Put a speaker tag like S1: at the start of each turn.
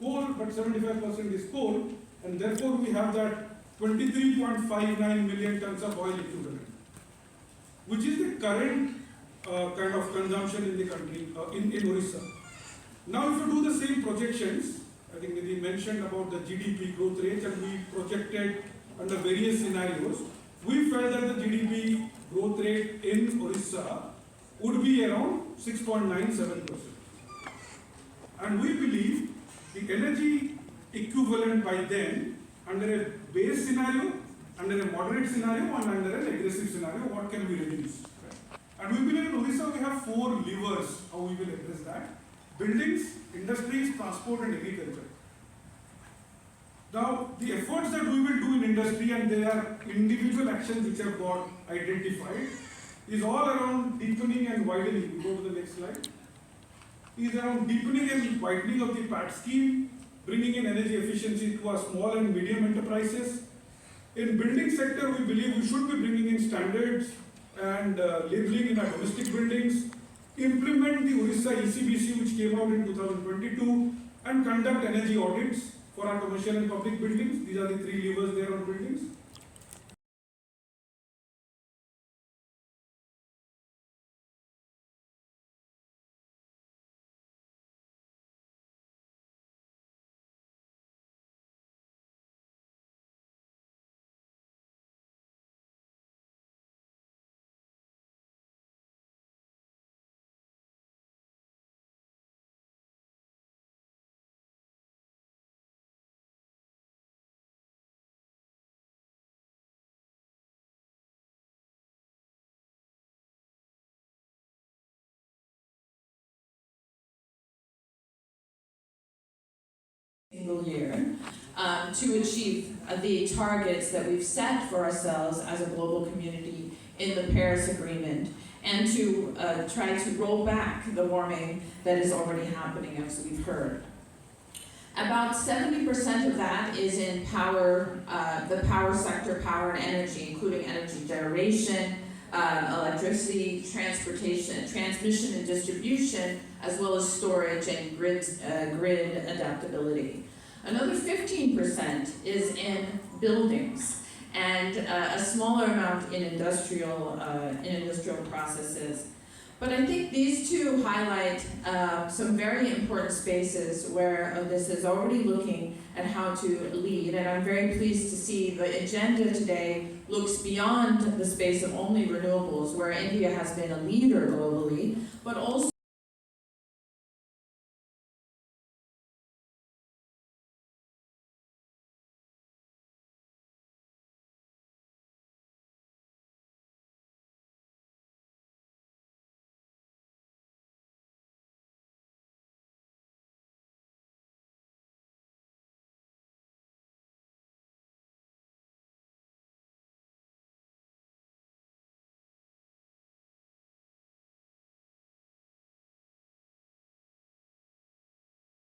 S1: coal, but 75% is coal, and therefore we have that 23.59 million tons of oil equivalent, which is the current kind of consumption in the country, in Odisha. Now, if you do the same projections, I think we mentioned about the GDP growth rate, and we projected under various scenarios, we felt that the GDP growth rate in Odisha would be around 6.97%. And we believe the energy equivalent by then, under a base scenario, under a moderate scenario, and under an aggressive scenario, what can we reduce? And we believe in Odisha we have 4 levers how we will address that: buildings, industries, transport, and agriculture. Now, the efforts that we will do in industry, and there are individual actions which have got identified, is all around deepening and widening. We go to the next slide. Is around deepening and widening of the PAT scheme, bringing in energy efficiency to our small and medium enterprises. In building sector, we believe we should be bringing in standards and labeling in our domestic buildings, implement the Odisha ECBC which came out in 2022, and conduct energy audits for our commercial and public buildings. These are the 3 levers there on buildings.
S2: Single year to achieve the targets that we've set for ourselves as a global community in the Paris Agreement, and to try to roll back the warming that is already happening, as we've heard. About 70% of that is in power, the power sector, power and energy, including energy generation, electricity, transportation, transmission and distribution, as well as storage and grid adaptability. Another 15% is in buildings, and a smaller amount in industrial processes. But I think these two highlight some very important spaces where this is already looking at how to lead, and I'm very pleased to see the agenda today looks beyond the space of only renewables, where India has been a leader globally, but also